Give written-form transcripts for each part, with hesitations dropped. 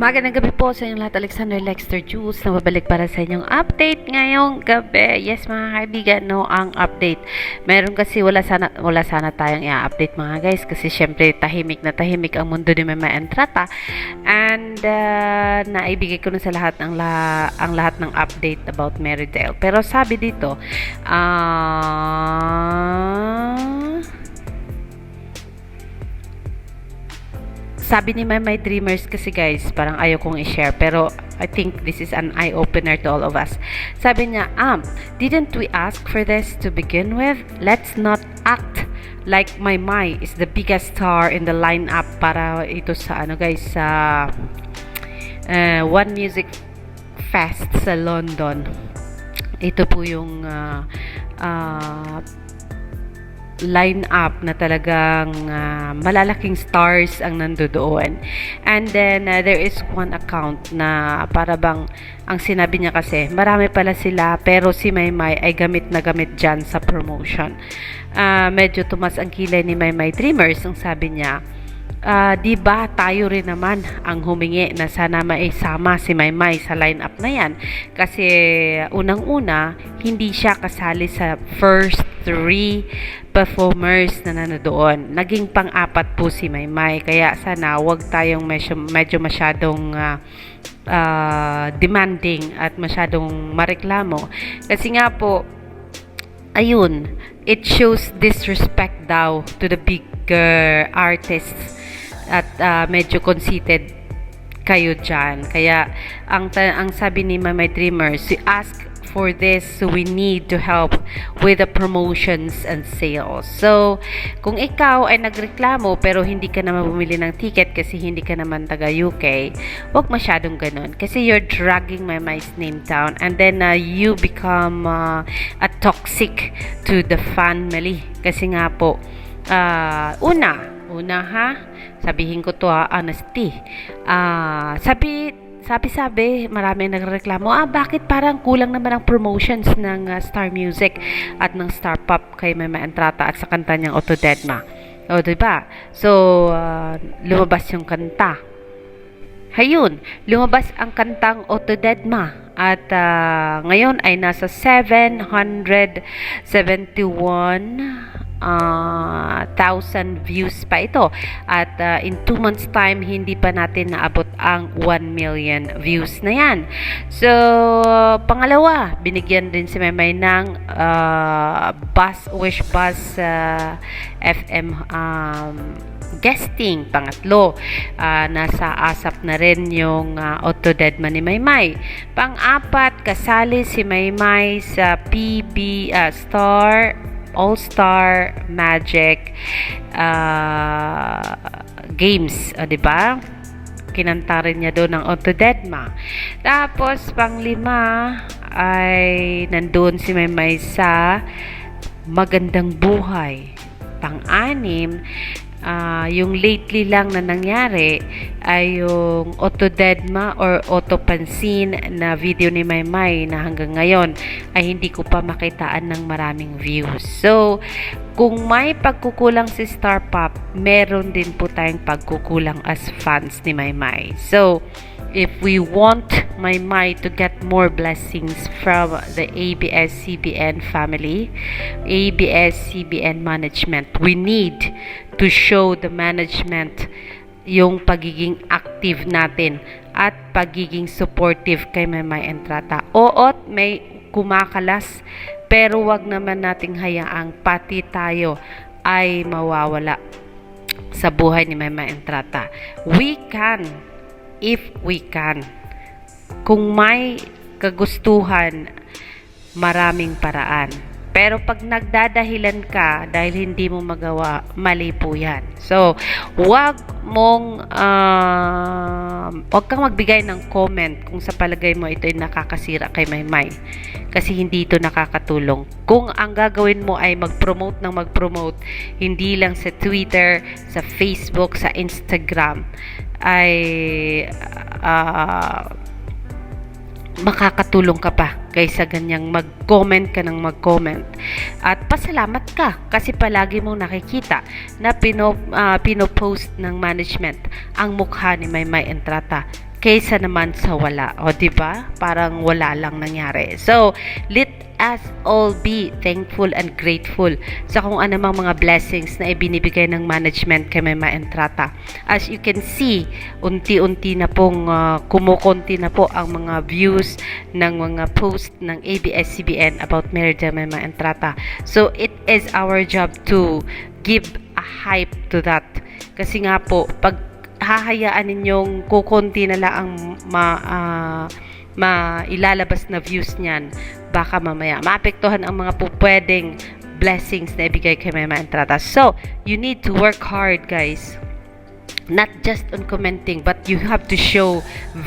Magandang gabi po sa inyong lahat. Alexander Lexter Juice na babalik para sa inyong update ngayong gabi. Yes mga kaibigan, no, ang update. Meron kasi wala sana tayong i-update mga guys kasi syempre tahimik na tahimik ang mundo ni Mama Entrata. And naibigay ko na sa lahat ang lahat ng update about Merrydale. Pero sabi dito, sabi ni My Dreamers kasi guys, parang ayaw kong i-share pero I think this is an eye-opener to all of us. Sabi niya, didn't we ask for this to begin with? Let's not act like My is the biggest star in the lineup para ito sa guys, sa One Music Fest sa London. Ito po yung line up na talagang malalaking stars ang nandoon. And then there is one account na para bang ang sinabi niya kasi marami pala sila pero si Maymay ay gamit na gamit dyan sa promotion. Medyo tumas ang kilay ni My Dreamers. Ang sabi niya, di ba tayo rin naman ang humingi na sana maisama si Maymay sa lineup na yan kasi unang-una hindi siya kasali sa first 3 performers na nanodoon. Naging pang-apat po si Maymay kaya sana wag tayong medyo masyadong demanding at masyadong mareklamo kasi nga po ayun, it shows disrespect daw to the bigger artists at medyo conceited kayo dyan. Kaya ang sabi ni My Dreamers, we ask for this so we need to help with the promotions and sales. So kung ikaw ay nagreklamo pero hindi ka naman bumili ng ticket kasi hindi ka naman taga UK, wag masyadong ganun kasi you're dragging My's name down and then you become a toxic to the family kasi nga po una ha, sabihin ko to honesty. Sabi, marami nagreklamo, bakit parang kulang naman ang promotions ng Star Music at ng Star Pop kay Mama Entrata at sa kanta niyang Otodedma. O, diba? So, lumabas yung kanta. Hayun, lumabas ang kantang Otodedma at ngayon ay nasa 771,000 views pa ito at in 2 months time hindi pa natin naabot ang 1 million views na yan. So pangalawa, binigyan din si Maymay ng Wish Buzz FM guesting. Pangatlo, nasa ASAP na rin yung Otodedma ni Maymay. Pang-apat, kasali si Maymay sa All-Star Magic Games, diba? Kinanta rin niya doon ng Otodedma. Tapos pang-lima ay nandoon si Maymay sa Magandang Buhay. Pang-anim, yung lately lang na nangyari ay yung Otodedma or Otopansin na video ni Maymay na hanggang ngayon ay hindi ko pa makitaan ng maraming views. So, kung may pagkukulang si Star Pop, meron din po tayong pagkukulang as fans ni Maymay. So, if we want Maymay to get more blessings from the ABS-CBN family, ABS-CBN management, we need to show the management yung pagiging active natin at pagiging supportive kay Mama Entrata. Oo, may kumakalas pero wag naman nating hayaang pati tayo ay mawawala sa buhay ni Mama Entrata. We can, if we can. Kung may kagustuhan, maraming paraan. Pero pag nagdadahilan ka dahil hindi mo magawa, mali po yan. So, wag kang magbigay ng comment kung sa palagay mo ito ay nakakasira kay Maymay. Kasi hindi ito nakakatulong. Kung ang gagawin mo ay mag-promote, hindi lang sa Twitter, sa Facebook, sa Instagram, ay makakatulong ka pa kaysa ganyang mag-comment ka ng mag-comment. At pasalamat ka kasi palagi mong nakikita na pinopost ng management ang mukha ni Maymay Entrata kaysa naman sa wala. O, diba? Parang wala lang nangyari. So, let us all be thankful and grateful sa kung anumang mga blessings na ibinibigay ng management kay Mema Entrata. As you can see, unti-unti na pong kumukonti na po ang mga views ng mga post ng ABS-CBN about Meridia Mema Entrata. So, it is our job to give a hype to that. Kasi nga po, pag hahayaan ninyong kukunti na lang ang mailalabas na views niyan, baka mamaya maapektuhan ang mga pupwedeng blessings na ibigay kay Mema Entrata. So, you need to work hard, guys. Not just on commenting, but you have to show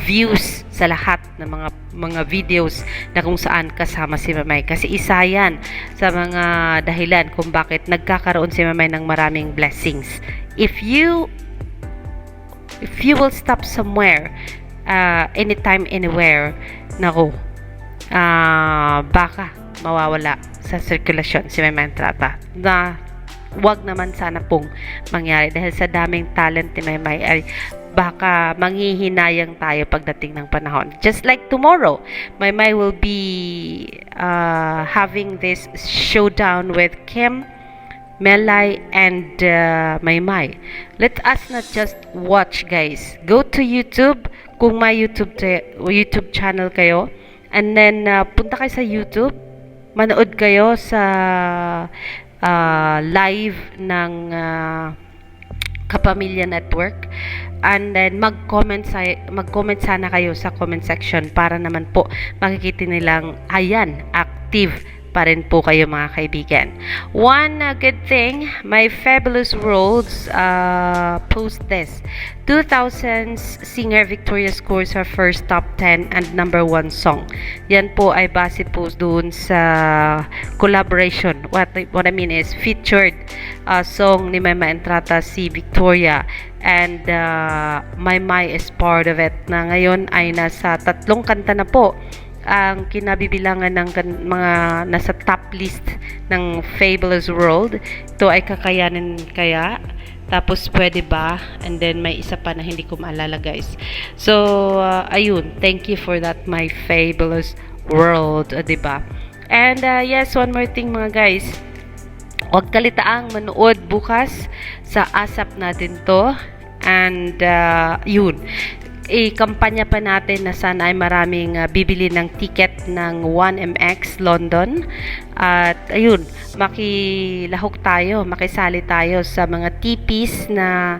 views sa lahat ng mga videos na kung saan kasama si Mamay. Kasi isa yan sa mga dahilan kung bakit nagkakaroon si Mamay ng maraming blessings. If you will stop somewhere, anytime, anywhere, naku, baka mawawala sa sirkulasyon si Mema Entrata. Na wag naman sana pong mangyari dahil sa daming talent ni Maymay ay baka manghihinayang tayo pagdating ng panahon. Just like tomorrow, Maymay will be having this showdown with Kim, Melay, and Maymay. Let us not just watch, guys. Go to YouTube kung may YouTube channel kayo, and then punta kayo sa YouTube, manood kayo sa live ng Kapamilya Network, and then mag-comment sana kayo sa comment section para naman po makikita nilang ayan, active pa rin po kayo mga kaibigan. One good thing, my Fabulous Worlds post this. 2000s singer Victoria scores her first top 10 and number 1 song. Yan po ay base po doon sa collaboration. What I mean is featured song ni Mema Entrata si Victoria, and My is part of it, na ngayon ay nasa 3 kanta na po ang kinabibilangan ng mga nasa top list ng Fabulous World. Ito ay kakayanin kaya? Tapos pwede ba? And then may isa pa na hindi ko maalala, guys. So, ayun. Thank you for that, my Fabulous World. Diba? And yes, one more thing mga guys. Huwag kalitaang manood bukas sa ASAP natin to. And yun. I-kampanya pa natin na sana ay maraming bibili ng ticket ng 1MX London. At ayun, makilahok tayo, makisali tayo sa mga TPs na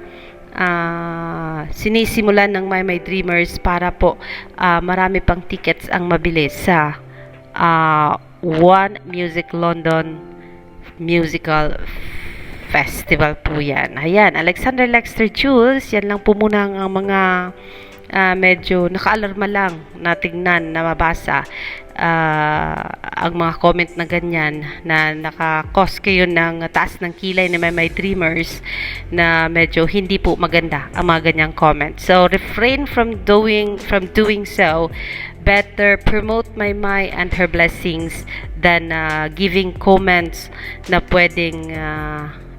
sinisimulan ng My Dreamers para po marami pang tickets ang mabili sa One Music London Musical Festival po yan. Ayan, Alexander Lexter Jules, yan lang po muna ang mga medyo nakaalarma lang na tingnan, na mabasa ang mga comment na ganyan na nakakos kayo ng taas ng kilay ni My Dreamers na medyo hindi po maganda ang mga ganyang comment. So refrain from doing so. Better promote My and her blessings than giving comments na pwedeng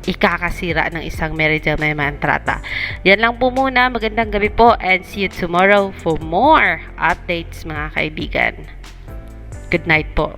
ikakasira ng isang Meridia Mema Entrata. Yan lang po muna. Magandang gabi po, and see you tomorrow for more updates mga kaibigan. Good night po.